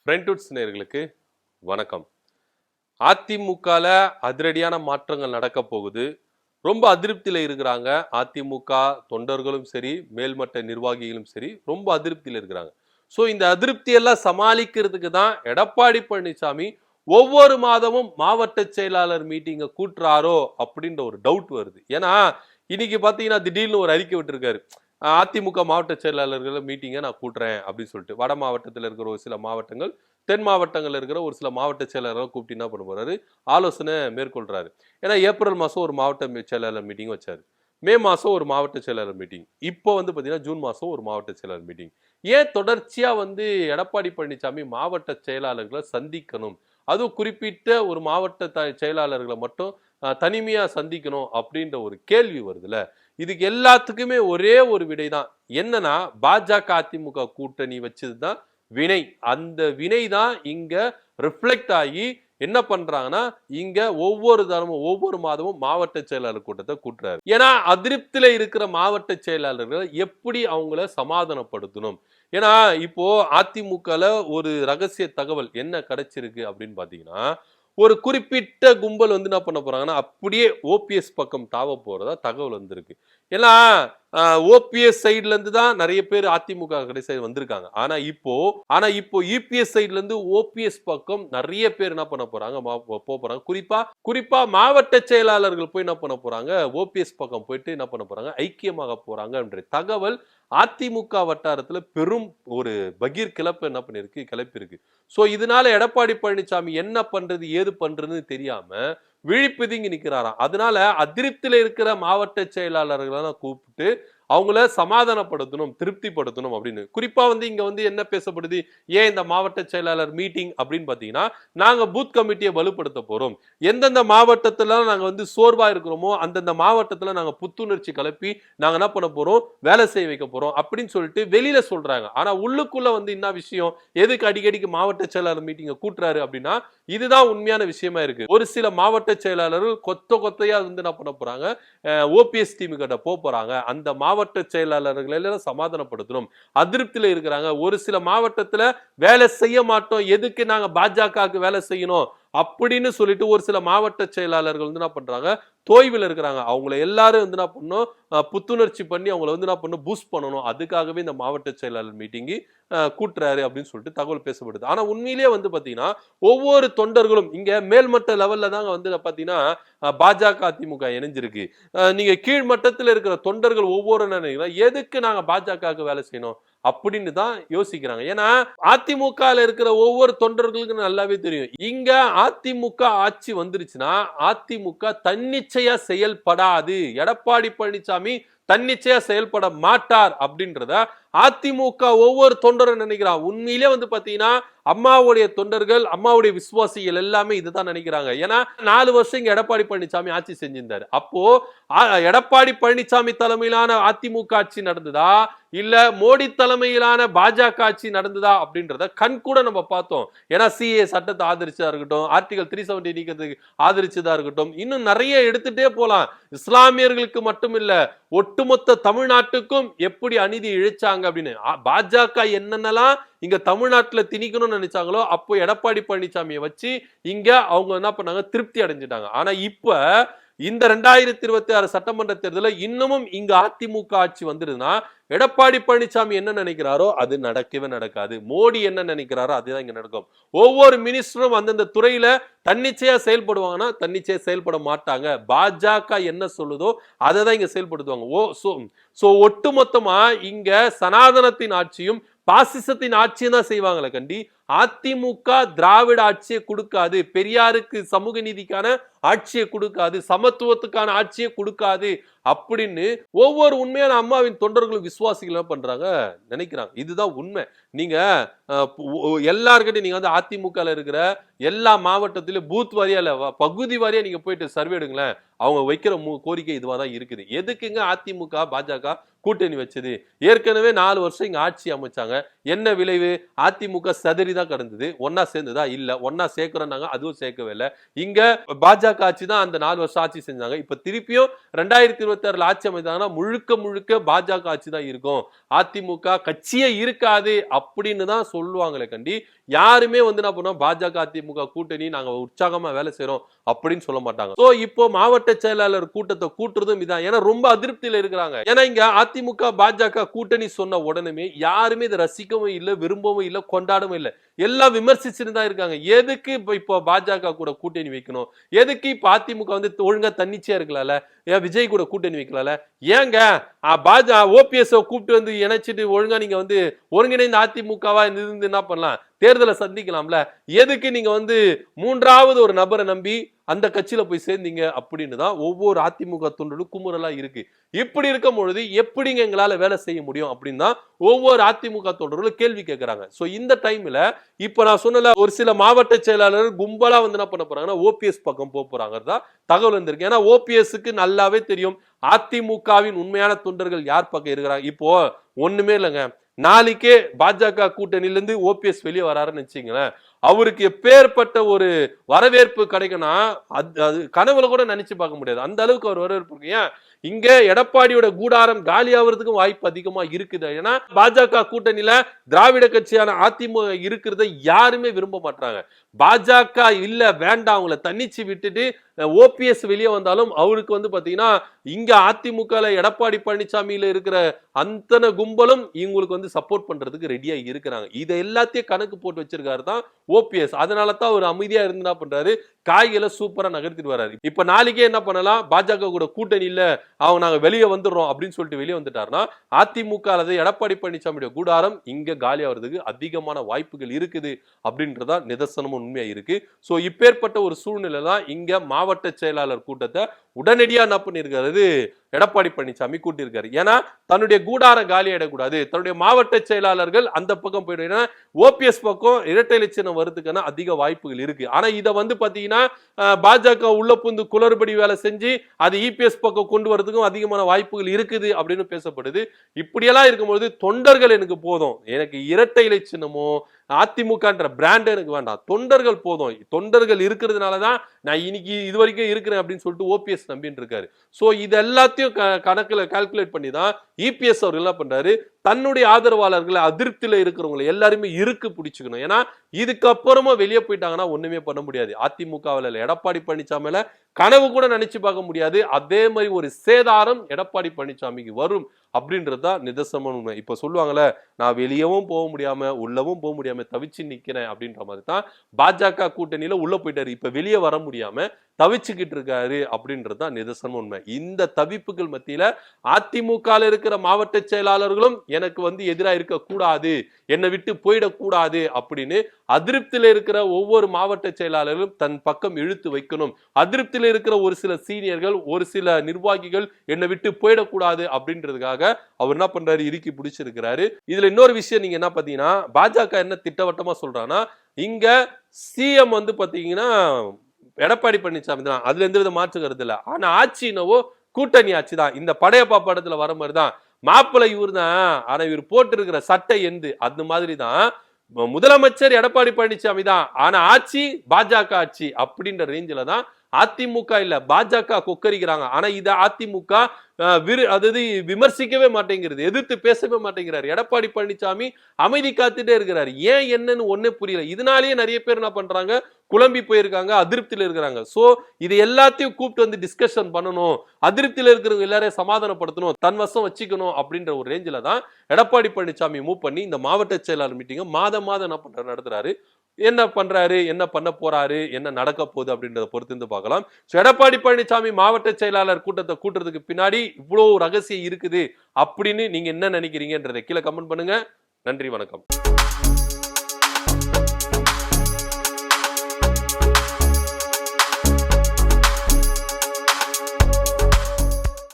ஃப்ரெண்ட்வுட்ஸ் நேயர்களுக்கு வணக்கம். அதிமுகல அதிரடியான மாற்றங்கள் நடக்க போகுது. ரொம்ப அதிருப்தியில இருக்கிறாங்க. அதிமுக தொண்டர்களும் சரி, மேல்மட்ட நிர்வாகிகளும் சரி, ரொம்ப அதிருப்தியில இருக்கிறாங்க. ஸோ இந்த அதிருப்தியெல்லாம் சமாளிக்கிறதுக்கு தான் எடப்பாடி பழனிசாமி ஒவ்வொரு மாதமும் மாவட்ட செயலாளர் மீட்டிங்கை கூட்டுறாரோ அப்படின்ற ஒரு டவுட் வருது. ஏன்னா இன்னைக்கு பார்த்தீங்கன்னா திடீர்னு ஒரு அறிக்கை விட்டுருக்காரு. அதிமுக மாவட்ட செயலாளர்கள் மீட்டிங்கை நான் கூட்டுறேன் அப்படின்னு சொல்லிட்டு வட மாவட்டத்தில் இருக்கிற ஒரு சில மாவட்டங்கள், தென் மாவட்டங்கள்ல இருக்கிற ஒரு சில மாவட்ட செயலாளர்கள் கூப்பிட்டு என்ன பண்ண போறாரு, ஆலோசனை மேற்கொள்றாரு. ஏன்னா ஏப்ரல் மாசம் ஒரு மாவட்ட செயலாளர் மீட்டிங் வச்சாரு, மே மாசம் ஒரு மாவட்ட செயலாளர் மீட்டிங், இப்போ வந்து பாத்தீங்கன்னா ஜூன் மாசம் ஒரு மாவட்ட செயலாளர் மீட்டிங். ஏன் தொடர்ச்சியா வந்து எடப்பாடி பழனிசாமி மாவட்ட செயலாளர்களை சந்திக்கணும், அதுவும் குறிப்பிட்ட ஒரு மாவட்ட செயலாளர்களை மட்டும் தனிமையா சந்திக்கணும் அப்படின்ற ஒரு கேள்வி வருதுல. இதுக்கு எல்லாத்துக்குமே ஒரே ஒரு விடைதான். என்னன்னா பாஜக அதிமுக கூட்டணி வச்சதுதான் வினை. அந்த வினை தான் இங்க ரிஃப்ளெக்ட் ஆகி என்ன பண்றாங்கன்னா இங்க ஒவ்வொரு தரமும் ஒவ்வொரு மாதமும் மாவட்ட செயலாளர் கூட்டத்தை கூட்டுறாரு. ஏன்னா அதிருப்தியில இருக்கிற மாவட்ட செயலாளர்கள் எப்படி அவங்கள சமாதானப்படுத்தணும். ஏன்னா இப்போ அதிமுகல ஒரு ரகசிய தகவல் என்ன கிடைச்சிருக்கு அப்படின்னு பாத்தீங்கன்னா, ஒரு குறிப்பிட்ட கும்பல் வந்து என்ன பண்ண போறாங்கன்னா அப்படியே ஓபிஎஸ் பக்கம் தாவ போறதா தகவல் வந்திருக்கு. ஏன்னா ஓபிஎஸ் சைட்ல இருந்து தான் நிறைய பேர் அதிமுக கடைசி வந்திருக்காங்க. ஆனா இப்போ இபிஎஸ் சைட்ல இருந்து ஓபிஎஸ் பக்கம் நிறைய பேர் என்ன பண்ண போறாங்க, போறாங்க. குறிப்பா மாவட்ட செயலாளர்கள் போய் என்ன பண்ண போறாங்க, ஓபிஎஸ் பக்கம் போயிட்டு என்ன பண்ண போறாங்க, ஐக்கியமாக போறாங்க என்ற தகவல் அதிமுக வட்டாரத்துல பெரும் ஒரு பகீர் கிளப்பிருக்கு. சோ இதனால எடப்பாடி பழனிசாமி என்ன பண்றது ஏது பண்றதுன்னு தெரியாம விழிப்புதுங்கி நிக்கிறாராம். அதனால அதிருப்தியில இருக்கிற மாவட்ட செயலாளர்களை கூப்பிட்டு அவங்கள சமாதானப்படுத்தணும், திருப்திப்படுத்தணும் அப்படின்னு. குறிப்பா வந்து இங்க வந்து என்ன பேசப்படுது, ஏன் இந்த மாவட்ட செயலாளர் மீட்டிங் அப்படின்னு பாத்தீங்கன்னா, நாங்க பூத் கமிட்டியை வலுப்படுத்த போறோம். எந்தெந்த மாவட்டத்துல நாங்க வந்து சோர்வா இருக்கிறோமோ அந்தந்த மாவட்டத்துல நாங்க புத்துணர்ச்சி கிளப்பி நாங்க என்ன பண்ண போறோம், வேலை செய்ய வைக்க போறோம் அப்படின்னு சொல்லிட்டு வெளியில சொல்றாங்க. ஆனா உள்ளுக்குள்ள வந்து என்ன விஷயம், எதுக்கு அடிக்கடிக்கு மாவட்ட செயலாளர் மீட்டிங்கை கூட்டுறாரு அப்படின்னா, இதுதான் உண்மையான விஷயமா இருக்கு. ஒரு சில மாவட்ட செயலாளர்கள் கொத்தையா வந்து என்ன பண்ண போறாங்க, ஓபிஎஸ் டீம் கிட்ட போறாங்க. அந்த மாவட்ட செயலாளர்களை எல்லாம் சமாதானப்படுத்தணும். அதிருப்தியில இருக்கிறாங்க. ஒரு சில மாவட்டத்துல வேலை செய்ய மாட்டோம், எதுக்கு நாங்க பாஜகவுக்கு வேலை செய்யணும் அப்படின்னு சொல்லிட்டு ஒரு சில மாவட்ட செயலாளர்கள் வந்து என்ன பண்றாங்க, தோய்வில் இருக்கிறாங்க. அவங்கள எல்லாரும் வந்து என்ன பண்ணணும், புத்துணர்ச்சி பண்ணி அவங்கள வந்து என்ன பண்ணணும், பூஸ்ட் பண்ணணும். அதுக்காகவே இந்த மாவட்ட செயலாளர் மீட்டிங் கூட்டுறாரு அப்படின்னு சொல்லிட்டு தகவல் பேசப்படுது. ஆனா உண்மையிலேயே வந்து பாத்தீங்கன்னா ஒவ்வொரு தொண்டர்களும் இங்க மேல்மட்ட லெவல்ல தாங்க வந்து பாத்தீங்கன்னா பாஜக அதிமுக இணைஞ்சிருக்கு. நீங்க கீழ் மட்டத்தில் இருக்கிற தொண்டர்கள் ஒவ்வொரு எதுக்கு நாங்க பாஜகவுக்கு வேலை செய்யணும் அப்படின்னு தான் யோசிக்கிறாங்க. ஏன்னா அதிமுக இருக்கிற ஒவ்வொரு தொண்டர்களுக்கும் நல்லாவே தெரியும், இங்க அதிமுக ஆட்சி வந்துருச்சுன்னா அதிமுக தன்னிச்சையா செயல்படாது, எடப்பாடி பழனிசாமி தன்னிச்சையா செயல்பட மாட்டார் அப்படின்றத அதிமுக ஒவ்வொரு தொண்டரும் நினைக்கிறான். உண்மையிலே வந்து பாத்தீங்கன்னா அம்மாவுடைய தொண்டர்கள், அம்மாவுடைய விசுவாசிகள் எல்லாமே இதுதான் நினைக்கிறாங்க. ஏன்னா 4 வருஷம் இங்க எடப்பாடி பழனிசாமி ஆட்சி செஞ்சிருந்தாரு. அப்போ எடப்பாடி பழனிசாமி தலைமையிலான அதிமுக ஆட்சி நடந்ததா இல்ல மோடி தலைமையிலான பாஜக ஆட்சி நடந்ததா அப்படின்றத கண் கூட நம்ம பார்த்தோம். ஏன்னா சிஏ சட்டத்தை ஆதரிச்சதா இருக்கட்டும், ஆர்டிகல் 370 நீக்கிறதுக்கு ஆதரிச்சதா இருக்கட்டும், இன்னும் நிறைய எடுத்துட்டே போலாம். இஸ்லாமியர்களுக்கு மட்டும் இல்ல, ஒட்டுமொத்த தமிழ்நாட்டுக்கும் எப்படி அநீதி இழைச்சாங்க அப்படின்னு பாஜக என்னென்னலாம் இங்க தமிழ்நாட்டுல திணிக்கணும்னு நினைச்சாங்களோ அப்போ எடப்பாடி பழனிசாமியை வச்சு இங்க அவங்க என்ன பண்ணாங்க, திருப்தி அடைஞ்சிட்டாங்க. ஆனா இப்ப இந்த 2026 சட்டமன்ற தேர்தலில் இன்னமும் இங்க அதிமுக ஆட்சி வந்துருதுன்னா எடப்பாடி பழனிசாமி என்ன நினைக்கிறாரோ அது நடக்கவே நடக்காது. மோடி என்ன நினைக்கிறாரோ அதுதான் இங்க நடக்கும். ஒவ்வொரு மினிஸ்டரும் அந்தந்த துறையில தன்னிச்சையா செயல்படுவாங்கன்னா தன்னிச்சையா செயல்பட மாட்டாங்க. பாஜக என்ன சொல்லுதோ அதை தான் இங்க செயல்படுத்துவாங்க. ஒட்டுமொத்தமா இங்க சனாதனத்தின் ஆட்சியும் பாசிசத்தின் ஆட்சியும் தான் செய்வாங்களே கண்டி அதிமுக திராவிட ஆட்சியை கொடுக்காது, பெரியாருக்கு சமூக நீதிக்கான ஆட்சியை கொடுக்காது, சமத்துவத்துக்கான ஆட்சியை கொடுக்காது அப்படின்னு ஒவ்வொரு உண்மையான அம்மாவின் தொண்டர்களும் விசுவாசிகள் பண்றாங்க, நினைக்கிறாங்க. இதுதான் உண்மை. நீங்க எல்லார்கிட்டையும் நீங்க வந்து அதிமுக இருக்கிற எல்லா மாவட்டத்திலும் பூத் வாரியா இல்ல பகுதி வாரியா நீங்க போயிட்டு சர்வே எடுங்களேன், அவங்க வைக்கிற கோரிக்கை இதுவாதான் இருக்குது. எதுக்குங்க அதிமுக பாஜக கூட்டணி வச்சது? ஏற்கனவே 4 வருஷம் இங்க ஆட்சி அமைச்சாங்க. என்ன விளைவு? அதிமுக சதறி தான் கடந்தது. ஒன்னா சேர்ந்ததா? இல்ல. ஒன்னா சேர்க்கிறோம்னாங்க, அதுவும் சேர்க்கவே இல்லை. இங்க பாஜக பாஜக ஆட்சி தான் அந்த 4 வருஷம் ஆட்சி செஞ்சாங்க. இப்ப திருப்பியும் 2026 ஆட்சி அமைத்தாங்கன்னா முழுக்க முழுக்க பாஜக ஆட்சி தான் இருக்கும், அதிமுக கட்சியே இருக்காது அப்படின்னு தான் சொல்லுவாங்களே கண்டி யாருமே வந்து என்ன பண்ணுவோம் பாஜக அதிமுக கூட்டணி நாங்க உற்சாகமா வேலை செய்யறோம் அப்படின்னு சொல்ல மாட்டாங்க. சோ இப்போ மாவட்ட செயலாளர் கூட்டத்தை கூட்டுறதும் இதான். ஏன்னா ரொம்ப அதிருப்தியில இருக்கிறாங்க. ஏன்னா இங்க அதிமுக பாஜக கூட்டணி சொன்ன உடனே யாருமே இதை ரசிக்கவும் இல்லை, விரும்பவும் இல்லை, கொண்டாடவும் இல்லை. எல்லாம் விமர்சிச்சுட்டு தான் இருக்காங்க. எதுக்கு இப்போ பாஜக கூட கூட்டணி வைக்கணும், எதுக்கு இப்ப அதிமுக வந்து ஒழுங்கா தன்னிச்சையா இருக்கலாம்ல, ஏன் விஜய் கூட கூட்டணி வைக்கலாம்ல, ஏங்க ஓபிஎஸ் கூப்பிட்டு வந்து இணைச்சிட்டு ஒழுங்கா நீங்க வந்து ஒருங்கிணைந்த அதிமுகவா இருந்து என்ன பண்ணலாம், தேர்தலை சந்திக்கலாம்ல, எதுக்கு நீங்க வந்து மூன்றாவது ஒரு நபரை நம்பி அந்த கட்சியில போய் சேர்ந்தீங்க அப்படின்னு தான் ஒவ்வொரு அதிமுக தொண்டரும் குமுறலா இருக்கு. இப்படி இருக்கும் பொழுது எப்படிங்க எங்களால வேலை செய்ய முடியும் அப்படின்னு தான் ஒவ்வொரு அதிமுக தொண்டர்களும் கேள்வி கேட்கிறாங்க. சோ இந்த டைம்ல இப்ப நான் சொன்னல ஒரு சில மாவட்ட செயலாளர்கள் கும்பலா வந்து என்ன பண்ண போறாங்கன்னா ஓபிஎஸ் பக்கம் போறாங்கதான் தகவல் வந்திருக்கு. ஏன்னா ஓபிஎஸ்க்கு நல்லாவே தெரியும் அதிமுகவின் உண்மையான தொண்டர்கள் யார் பக்கம் இருக்கிறாங்க. இப்போ ஒண்ணுமே இல்லைங்க, நாளைக்கே பாஜக கூட்டணியிலிருந்து ஓபிஎஸ் வெளியே வராருன்னு வச்சுங்களேன், அவருக்கு எப்பேற்பட்ட ஒரு வரவேற்பு கிடைக்கும்னா அது கனவுல கூட நினைச்சு பார்க்க முடியாது. அந்த அளவுக்கு அவர் வரவேற்பு இருக்கு. ஏன் இங்க எடப்பாடியோட கூடாரம் காலி ஆகிறதுக்கும் வாய்ப்பு அதிகமா இருக்குது. ஏன்னா பாஜக கூட்டணியில திராவிட கட்சியான அதிமுக இருக்கிறத யாருமே விரும்ப மாட்டாங்க. பாஜக இல்ல வேண்டாம் அவங்களை தன்னிச்சு விட்டுட்டு ஓபிஎஸ் வெளியே வந்தாலும் அவருக்கு வந்து பாத்தீங்கன்னா இங்க அதிமுக எடப்பாடி பழனிசாமியில இருக்கிற அத்தனை கும்பலும் இவங்களுக்கு வந்து சப்போர்ட் பண்றதுக்கு ரெடியா இருக்கிறாங்க. இதை எல்லாத்தையும் கணக்கு போட்டு வச்சிருக்காரு தான் ஓபிஎஸ். அதனால தான் அவர் அமைதியா இருந்து என்ன பண்றாரு, காய்களை சூப்பரா நகர்த்திட்டு வராரு. இப்ப நாளைக்கே என்ன பண்ணலாம், பாஜக கூட கூட்டணி இல்ல அவங்க நாங்க வெளியே வந்துடுறோம் அப்படின்னு சொல்லிட்டு வெளியே வந்துட்டாருன்னா அதிமுக அல்லது எடப்பாடி பழனிசாமியோட கூடாரம் இங்க காலி ஆகிறதுக்கு அதிகமான வாய்ப்புகள் இருக்குது அப்படின்றதா நிதர்சனமும் உண்மையா இருக்கு. சோ இப்பேற்பட்ட ஒரு சூழ்நிலை தான் இங்க மாவட்ட செயலாளர் கூட்டத்தை உடனடியா என்ன பண்ணிருக்காரு எடப்பாடி பழனிசாமி கூட்டியிருக்காரு. ஏன்னா தன்னுடைய கூடாரம் காலி ஆயிடக்கூடாது, தன்னுடைய மாவட்ட செயலாளர்கள் அந்த பக்கம் போயிடும். ஓபிஎஸ் பக்கம் இரட்டை இலச்சினம் வரதுக்கான அதிக வாய்ப்புகள் இருக்கு. ஆனா இதை வந்து பாத்தீங்கன்னா பாஜக உள்ள புந்து குளறுபடி வேலை செஞ்சு அது இபிஎஸ் பக்கம் கொண்டு வரதுக்கும் அதிகமான வாய்ப்புகள் இருக்குது அப்படின்னு பேசப்படுது. இப்படியெல்லாம் இருக்கும்போது தொண்டர்கள் எனக்கு போதும், எனக்கு இரட்டை இலச்சினமோ அதிமுகன்ற பிராண்ட் எனக்கு வேண்டாம், தொண்டர்கள் போதும், தொண்டர்கள் இருக்கிறதுனாலதான் நான் இன்னைக்கு இது வரைக்கும் இருக்கிறேன் அப்படின்னு சொல்லிட்டு ஓபிஎஸ் நம்பின்னு இருக்காரு. சோ இது எல்லாத்தையும் கணக்குல கால்குலேட் பண்ணி தான் இபிஎஸ் அவர் என்ன பண்றாரு, தன்னுடைய ஆதரவாளர்களை அதிருப்தியில இருக்கிறவங்களை எல்லாருமே இருக்கு பிடிச்சுக்கணும். ஏன்னா இதுக்கப்புறமா வெளியே போயிட்டாங்கன்னா ஒண்ணுமே பண்ண முடியாது. அதிமுகவில் எடப்பாடி பழனிசாமியில கனவு கூட நினைச்சு பார்க்க முடியாது. அதே மாதிரி ஒரு சேதாரம் எடப்பாடி பழனிசாமிக்கு வரும் அப்படின்றதுதான் நிதர்சனமான உண்மை. இப்ப சொல்லுவாங்கல்ல, நான் வெளியவும் போக முடியாம உள்ளவும் போக முடியாம தவிச்சு நிக்கிறேன் அப்படின்ற மாதிரி தான் பாஜக கூட்டணியில உள்ள போயிட்டாரு. இப்ப வெளியே வர முடியாம தவிச்சுக்கிட்டு இருக்காரு அப்படின்றதுதான் நிதர்சனமான உண்மை. இந்த தவிப்புகள் மத்தியில அதிமுக இருக்கிற மாவட்ட செயலாளர்களும் எனக்கு வந்து எதிராக இருக்க கூடாது, என்னை விட்டு போயிடக்கூடாது அப்படின்னு அதிருப்தியில இருக்கிற ஒவ்வொரு மாவட்ட செயலாளர்களும் தன் பக்கம் இழுத்து வைக்கணும். அதிருப்தியில இருக்கிற ஒரு சில சீனியர்கள் ஒரு சில நிர்வாகிகள் என்னை விட்டு போயிடக்கூடாது அப்படின்றதுக்காக அவர் என்ன பண்றாரு, இறுக்கி பிடிச்சிருக்கிறாரு. இதுல இன்னொரு விஷயம் நீங்க என்ன பாத்தீங்கன்னா, பாஜக என்ன திட்டவட்டமா சொல்றாங்கன்னா, இங்க சிஎம் வந்து பாத்தீங்கன்னா எடப்பாடி பழனிசாமி தான், அதுல எந்த வித மாற்று கருத்து இல்ல. ஆனா ஆட்சினவோ கூட்டணி ஆட்சி தான். இந்த படையப்பா படத்துல வர மாதிரிதான் மாப்பிள்ளை இவர் தான், ஆனா இவர் போட்டு இருக்கிற சட்டை எந்து அந்த மாதிரி தான் முதலமைச்சர் எடப்பாடி பழனிசாமி தான், ஆனா ஆட்சி பாஜக ஆட்சி அப்படின்ற ரேஞ்சில தான் அதிமுக இல்ல பாஜக கொக்கரிக்கிறாங்க. ஆனா இத அதிமுக அதாவது விமர்சிக்கவே மாட்டேங்கிறது, எதிர்த்து பேசவே மாட்டேங்கிறாரு. எடப்பாடி பழனிசாமி அமைதி காத்துட்டே இருக்கிறாரு. ஏன் என்னன்னு ஒன்னே புரியல. இதனாலேயே நிறைய பேர் என்ன பண்றாங்க, குழம்பி போயிருக்காங்க, அதிருப்தியில இருக்கிறாங்க. சோ இது எல்லாத்தையும் கூப்பிட்டு வந்து டிஸ்கஷன் பண்ணணும், அதிருப்தியில இருக்கிறவங்க எல்லாரையும் சமாதானப்படுத்தணும், தன் வசம் வச்சுக்கணும் அப்படின்ற ஒரு ரேஞ்சில தான் எடப்பாடி பழனிசாமி மூவ் பண்ணி இந்த மாவட்ட செயலாளர் மீட்டிங் மாதம் என்ன பண்றாரு நடத்துறாரு. என்ன பண்றாரு, என்ன பண்ண போறாரு, என்ன நடக்க போகுது அப்படின்றத பொறுத்து இருந்து பார்க்கலாம். எடப்பாடி பழனிசாமி மாவட்ட செயலாளர் கூட்டத்தை கூட்டுறதுக்கு பின்னாடி இவ்வளவு ரகசியம் இருக்குது அப்படின்னு நீங்க என்ன நினைக்கிறீங்கன்றதை கீழே கமெண்ட் பண்ணுங்க. நன்றி, வணக்கம்.